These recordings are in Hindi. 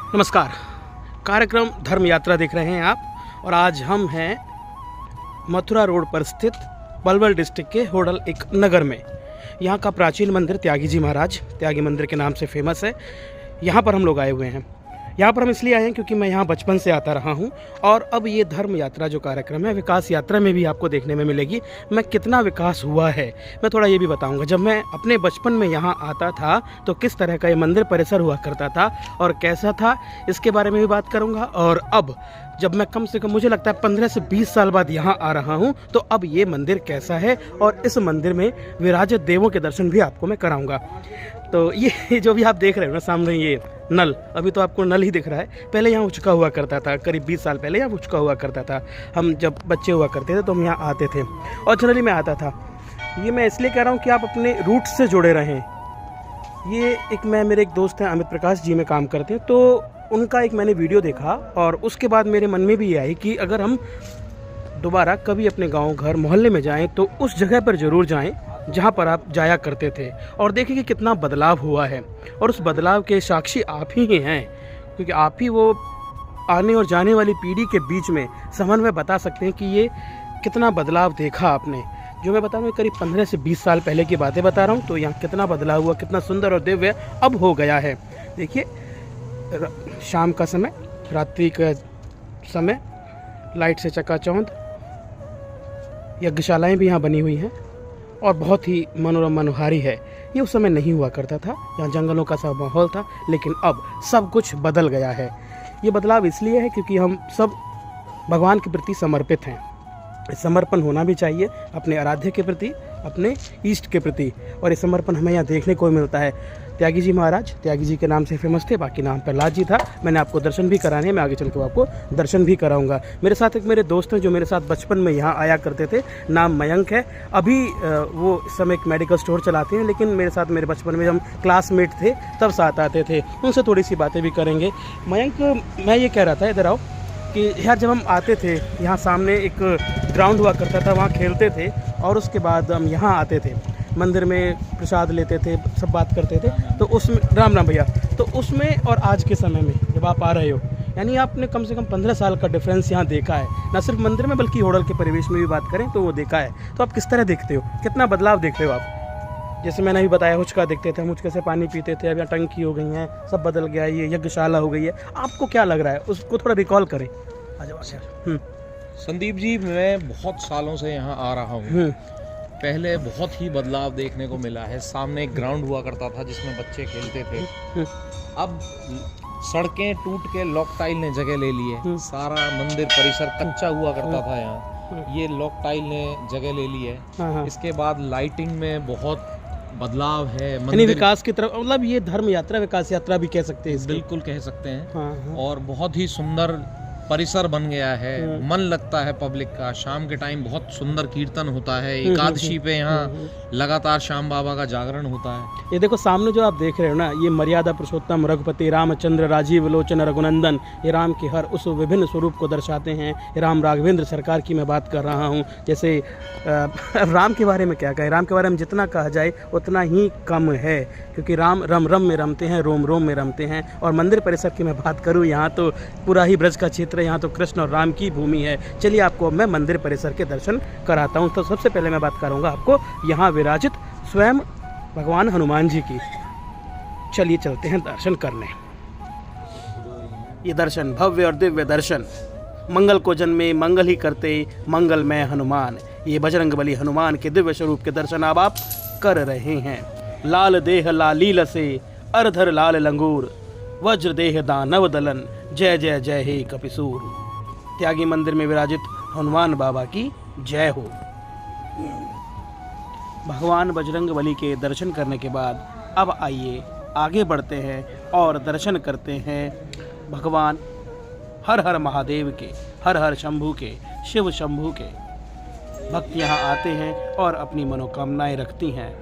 नमस्कार। कार्यक्रम धर्म यात्रा देख रहे हैं आप और आज हम हैं मथुरा रोड पर स्थित पलवल डिस्ट्रिक्ट के होडल एक नगर में। यहाँ का प्राचीन मंदिर त्यागी जी महाराज त्यागी मंदिर के नाम से फेमस है। यहाँ पर हम लोग आए हुए हैं। यहाँ पर हम इसलिए आए हैं क्योंकि मैं यहाँ बचपन से आता रहा हूँ और अब ये धर्म यात्रा जो कार्यक्रम है विकास यात्रा में भी आपको देखने में मिलेगी। मैं कितना विकास हुआ है मैं थोड़ा ये भी बताऊँगा। जब मैं अपने बचपन में यहाँ आता था तो किस तरह का ये मंदिर परिसर हुआ करता था और कैसा था, इसके बारे में भी बात करूँगा। और अब जब मैं कम से कम मुझे लगता है 15 से 20 साल बाद यहाँ आ रहा हूँ तो अब ये मंदिर कैसा है और इस मंदिर में विराजित देवों के दर्शन भी आपको मैं कराऊँगा। तो ये जो भी आप देख रहे हो ना सामने ये नल, अभी तो आपको नल ही दिख रहा है, पहले यहाँ उचका हुआ करता था। करीब 20 साल पहले यहाँ उचका हुआ करता था। हम जब बच्चे हुआ करते थे तो हम यहाँ आते थे और जनरली मैं आता था। ये मैं इसलिए कह रहा हूँ कि आप अपने रूट से जुड़े रहें। ये मेरे एक दोस्त हैं अमित प्रकाश जी में काम करते हैं, तो उनका एक मैंने वीडियो देखा और उसके बाद मेरे मन में भी ये आई कि अगर हम दोबारा कभी अपने गांव घर मोहल्ले में जाएं तो उस जगह पर ज़रूर जाएं जहां पर आप जाया करते थे और देखें कि कितना बदलाव हुआ है। और उस बदलाव के साक्षी आप ही हैं, क्योंकि आप ही वो आने और जाने वाली पीढ़ी के बीच में समन्वय बता सकते हैं कि ये कितना बदलाव देखा आपने। जो मैं बता रहा हूँ करीब 15 से 20 साल पहले की बातें बता रहा हूँ, तो यहाँ कितना बदलाव हुआ, कितना सुंदर और दिव्य अब हो गया है। देखिए शाम का समय, रात्रि का समय, लाइट से चकाचौंध, यज्ञशालाएँ भी यहाँ बनी हुई हैं और बहुत ही मनोरम मनोहारी है। ये उस समय नहीं हुआ करता था, यहाँ जंगलों का सब माहौल था, लेकिन अब सब कुछ बदल गया है। ये बदलाव इसलिए है क्योंकि हम सब भगवान के प्रति समर्पित हैं। समर्पण होना भी चाहिए अपने आराध्य के प्रति, अपने इष्ट के प्रति, और ये समर्पण हमें यहाँ देखने को मिलता है। त्यागी जी महाराज त्यागी जी के नाम से फेमस थे, बाकी नाम प्रहलाद जी था। मैंने आपको दर्शन भी कराने हैं, मैं आगे चल के आपको दर्शन भी कराऊंगा। मेरे साथ एक मेरे दोस्त हैं जो मेरे साथ बचपन में यहाँ आया करते थे, नाम मयंक है। अभी वो इस समय एक मेडिकल स्टोर चलाते हैं, लेकिन मेरे साथ मेरे बचपन में हम क्लासमेट थे तब साथ आते थे। उनसे थोड़ी सी बातें भी करेंगे। मयंक, मैं ये कह रहा था, इधर आओ, कि यार जब हम आते थे यहाँ सामने एक ग्राउंड हुआ करता था, वहाँ खेलते थे और उसके बाद हम यहाँ आते थे, मंदिर में प्रसाद लेते थे, सब बात करते थे। तो उसमें राम राम भैया, तो उसमें और आज के समय में जब आप आ रहे हो, यानी आपने कम से कम 15 साल का डिफरेंस यहाँ देखा है, ना सिर्फ मंदिर में बल्कि होडल के परिवेश में भी बात करें तो वो देखा है। तो आप किस तरह देखते हो, कितना बदलाव देखते हो आप? जैसे मैंने अभी बताया, हुचका देखते थे, हम हुचके से पानी पीते थे, अब यहाँ टंकी हो गई हैं, सब बदल गया, ये यज्ञशाला हो गई है। आपको क्या लग रहा है, उसको थोड़ा रिकॉल करें। संदीप जी, मैं बहुत सालों से यहाँ आ रहा हूँ। पहले बहुत ही बदलाव देखने को मिला है। सामने एक ग्राउंड हुआ करता था जिसमें बच्चे खेलते थे, अब सड़कें टूट के लॉक टाइल ने जगह ले ली है। सारा मंदिर परिसर कच्चा हुआ करता था, यहाँ ये लॉक टाइल ने जगह ले ली है। इसके बाद लाइटिंग में बहुत बदलाव है, मंदिर विकास की तरफ, मतलब ये धर्म यात्रा विकास यात्रा भी कह सकते हैं, बिल्कुल कह सकते हैं। और बहुत ही सुंदर परिसर बन गया है, मन लगता है पब्लिक का। शाम के टाइम बहुत सुंदर कीर्तन होता है, एकादशी पे यहाँ लगातार श्याम बाबा का जागरण होता है। ये देखो सामने जो आप देख रहे हो ना, ये मर्यादा पुरुषोत्तम रघुपति रामचंद्र राजीव लोचन रघुनंदन, ये राम के हर उस विभिन्न स्वरूप को दर्शाते हैं। राम राघवेंद्र सरकार की मैं बात कर रहा हूँ। जैसे राम के बारे में क्या कहें, राम के बारे में जितना कहा जाए उतना ही कम है, क्योंकि राम रम रम में रमते हैं, रोम रोम में रमते हैं। और मंदिर परिसर की मैं बात करूँ, यहाँ तो पूरा ही ब्रज का क्षेत्र, यहाँ तो कृष्ण और राम की भूमि है। चलिए आपको मैं मंदिर परिसर के दर्शन कराता हूँ। तो सबसे पहले मैं बात करूँगा आपको यहाँ विराजित स्वयं भगवान हनुमान जी की। चलिए चलते हैं दर्शन करने। ये दर्शन भव्य और दिव्य दर्शन, मंगल को जन्मे मंगल ही करते मंगलमय हनुमान, ये बजरंग बली हनुमान के दिव्य स्वरूप के दर्शन अब आप कर रहे हैं। लाल देह लालील से अरधर लाल लंगूर, वज्र देह दानव दलन, जय जय जय हे कपिसूर। त्यागी मंदिर में विराजित हनुमान बाबा की जय हो। भगवान बजरंग बली के दर्शन करने के बाद अब आइए आगे बढ़ते हैं और दर्शन करते हैं भगवान हर हर महादेव के, हर हर शंभू के, शिव शंभू के। भक्त यहाँ आते हैं और अपनी मनोकामनाएं रखती हैं।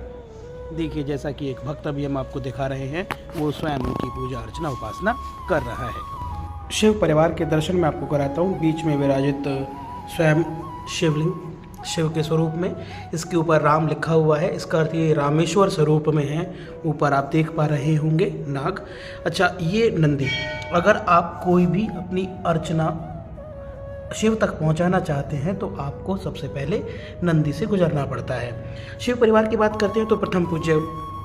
देखिए जैसा कि एक भक्त अभी हम आपको दिखा रहे हैं, वो स्वयं उनकी पूजा अर्चना उपासना कर रहा है। शिव परिवार के दर्शन मैं आपको कराता हूँ। बीच में विराजित स्वयं शिवलिंग, शिव के स्वरूप में। इसके ऊपर राम लिखा हुआ है, इसका अर्थ ये रामेश्वर स्वरूप में है। ऊपर आप देख पा रहे होंगे नाग। अच्छा, ये नंदी, अगर आप कोई भी अपनी अर्चना शिव तक पहुंचाना चाहते हैं तो आपको सबसे पहले नंदी से गुजरना पड़ता है। शिव परिवार की बात करते हैं तो प्रथम पूज्य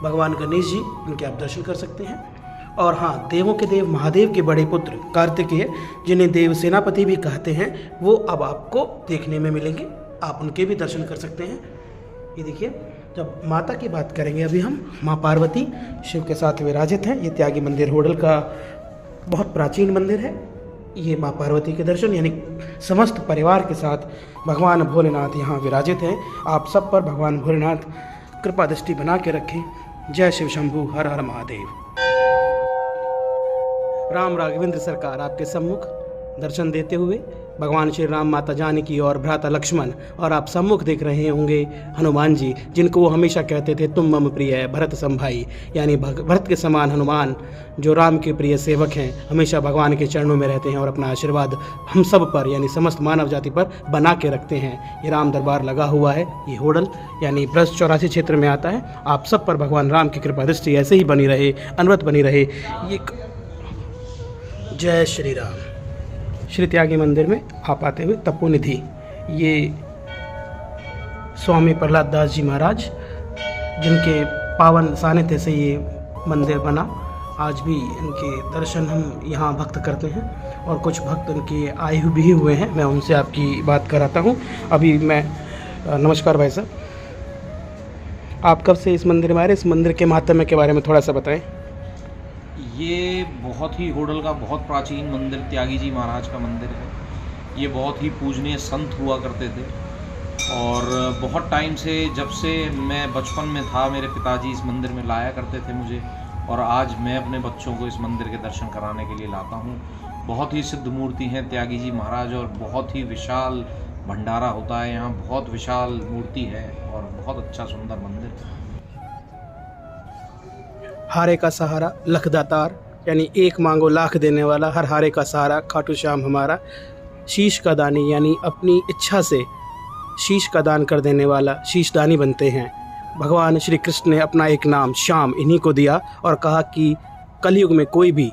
भगवान गणेश जी, इनके आप दर्शन कर सकते हैं। और हाँ, देवों के देव महादेव के बड़े पुत्र कार्तिकेय, जिन्हें देव सेनापति भी कहते हैं, वो अब आपको देखने में मिलेंगे। आप उनके भी दर्शन कर सकते हैं। ये देखिए, जब माता की बात करेंगे अभी हम, माँ पार्वती शिव के साथ विराजित हैं। ये त्यागी मंदिर होडल का बहुत प्राचीन मंदिर है। ये माँ पार्वती के दर्शन, यानी समस्त परिवार के साथ भगवान भोलेनाथ यहाँ विराजित हैं। आप सब पर भगवान भोलेनाथ कृपा दृष्टि बना के रखें। जय शिव शंभू, हर हर महादेव। राम राघवेंद्र सरकार आपके सम्मुख दर्शन देते हुए भगवान श्री राम, माता जानकी और भ्राता लक्ष्मण, और आप सम्मुख देख रहे होंगे हनुमान जी, जिनको वो हमेशा कहते थे तुम मम प्रिय भरत समभाई, यानी भरत के समान हनुमान जो राम के प्रिय सेवक हैं, हमेशा भगवान के चरणों में रहते हैं और अपना आशीर्वाद हम सब पर, यानी समस्त मानव जाति पर बना के रखते हैं। ये राम दरबार लगा हुआ है। ये होडल यानी ब्रज 84 क्षेत्र में आता है। आप सब पर भगवान राम की कृपा दृष्टि ऐसे ही बनी रहे, अनवरत बनी रहे। ये जय श्री राम। श्री त्यागी मंदिर में आप आते हुए तपोनिधि, ये स्वामी प्रहलाद दास जी महाराज, जिनके पावन सानिध्य से ये मंदिर बना, आज भी इनके दर्शन हम यहाँ भक्त करते हैं। और कुछ भक्त इनके आए भी हुए हैं, मैं उनसे आपकी बात कराता हूँ। अभी मैं नमस्कार भाई साहब, आप कब से इस मंदिर में आ रहे? इस मंदिर के महात्म्य के बारे में थोड़ा सा बताएं। ये बहुत ही होडल का बहुत प्राचीन मंदिर त्यागी जी महाराज का मंदिर है। ये बहुत ही पूजनीय संत हुआ करते थे और बहुत टाइम से, जब से मैं बचपन में था, मेरे पिताजी इस मंदिर में लाया करते थे मुझे, और आज मैं अपने बच्चों को इस मंदिर के दर्शन कराने के लिए लाता हूँ। बहुत ही सिद्ध मूर्ति हैं त्यागी जी महाराज और बहुत ही विशाल भंडारा होता है यहाँ। बहुत विशाल मूर्ति है और बहुत अच्छा सुंदर मंदिर है। हारे का सहारा लख दातार, यानी एक मांगो लाख देने वाला, हर हारे का सहारा खाटू श्याम हमारा। शीश का दानी, यानी अपनी इच्छा से शीश का दान कर देने वाला शीश दानी बनते हैं। भगवान श्री कृष्ण ने अपना एक नाम श्याम इन्हीं को दिया और कहा कि कलयुग में कोई भी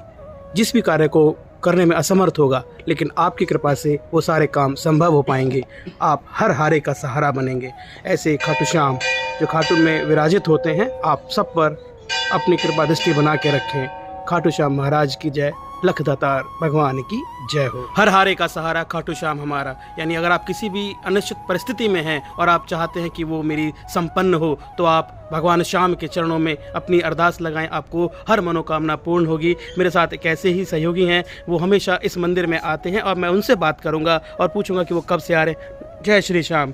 जिस भी कार्य को करने में असमर्थ होगा, लेकिन आपकी कृपा से वो सारे काम संभव हो पाएंगे। आप हर हारे का सहारा बनेंगे। ऐसे खाटू श्याम जो खाटू में विराजित होते हैं, आप सब पर अपनी कृपा दृष्टि बना के रखें। खाटू श्याम महाराज की जय, लख दातार भगवान की जय हो। हर हारे का सहारा खाटू श्याम हमारा, यानी अगर आप किसी भी अनिश्चित परिस्थिति में हैं और आप चाहते हैं कि वो मेरी संपन्न हो, तो आप भगवान श्याम के चरणों में अपनी अरदास लगाएं, आपको हर मनोकामना पूर्ण होगी। मेरे साथ एक ऐसे ही सहयोगी हैं, वो हमेशा इस मंदिर में आते हैं और मैं उनसे बात करूंगा और पूछूंगा कि वो कब से आ रहे हैं। जय श्री श्याम।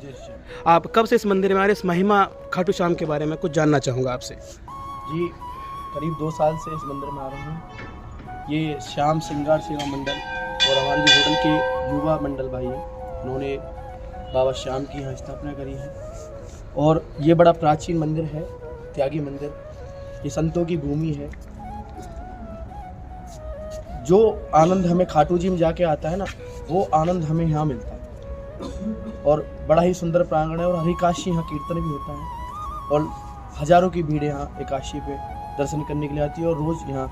आप कब से इस मंदिर में आ रहे? इस महिमा खाटू श्याम के बारे में कुछ जानना चाहूँगा आपसे। जी, करीब 2 साल से इस मंदिर में आ रहा हूँ। ये श्याम श्रृंगार सेवा मंडल और हमारे जो होटल के युवा मंडल भाई हैं, उन्होंने बाबा श्याम की यहाँ स्थापना करी है। और ये बड़ा प्राचीन मंदिर है, त्यागी मंदिर। ये संतों की भूमि है। जो आनंद हमें खाटू जी में जाके आता है ना, वो आनंद हमें यहाँ मिलता है। और बड़ा ही सुंदर प्रांगण है और हरिकाशी यहाँ कीर्तन भी होता है और हजारों की भीड़ यहाँ एकादशी पे दर्शन करने के लिए आती है और रोज़ यहाँ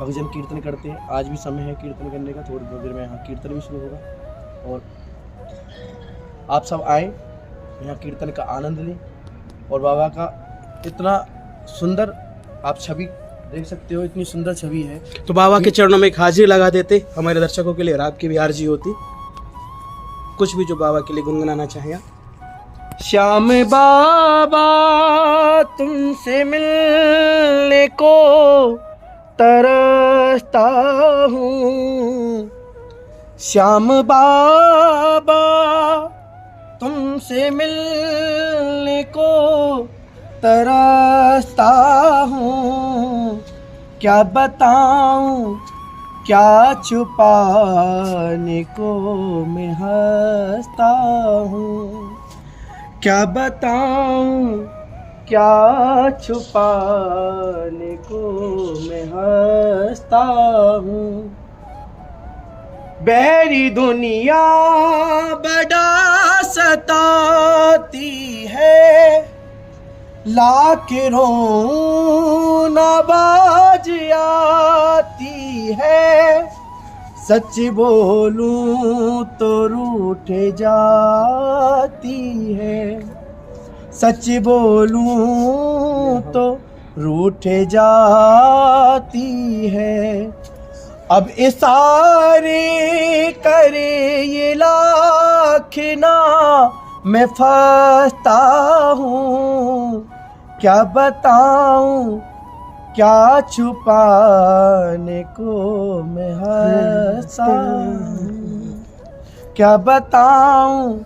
भजन कीर्तन करते हैं। आज भी समय है कीर्तन करने का, थोड़ी देर में यहाँ कीर्तन भी शुरू होगा और आप सब आएँ, यहाँ कीर्तन का आनंद लें। और बाबा का इतना सुंदर आप छवि देख सकते हो, इतनी सुंदर छवि है। तो बाबा के चरणों में एक हाजिरी लगा देते हमारे दर्शकों के लिए, और आपकी भी आरजी होती, कुछ भी जो बाबा के लिए गुनगुनाना चाहें। श्याम बाबा तुमसे मिलने को तरसता हूँ। श्याम बाबा तुमसे मिलने को तरसता हूँ। क्या बताऊँ क्या छुपाने को मैं हंसता हूँ। क्या बताऊं क्या छुपाने को मैं हंसता हूँ। बैरी दुनिया बड़ा सताती है, लाख रोऊं ना बाज आती है, सच बोलूं तो रूठ जाती है, सच बोलूं तो रूठ जाती है। अब इशारे करे ये लाख ना, मैं फंसता हूँ, क्या बताऊं क्या छुपाने को मैं हंसता हूँ, क्या बताऊं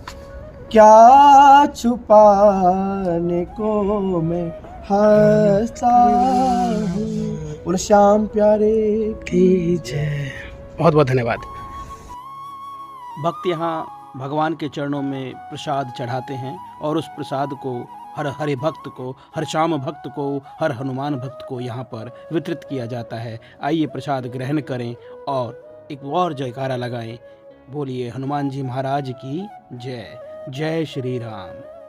क्या छुपाने को मैं हंसता हूँ। बोले श्याम प्यारे की जय। बहुत बहुत धन्यवाद। भक्त यहाँ भगवान के चरणों में प्रसाद चढ़ाते हैं और उस प्रसाद को हर हरि भक्त को, हर श्याम भक्त को, हर हनुमान भक्त को यहाँ पर वितरित किया जाता है। आइए प्रसाद ग्रहण करें और एक और जयकारा लगाएं। बोलिए हनुमान जी महाराज की जय। जय श्री राम।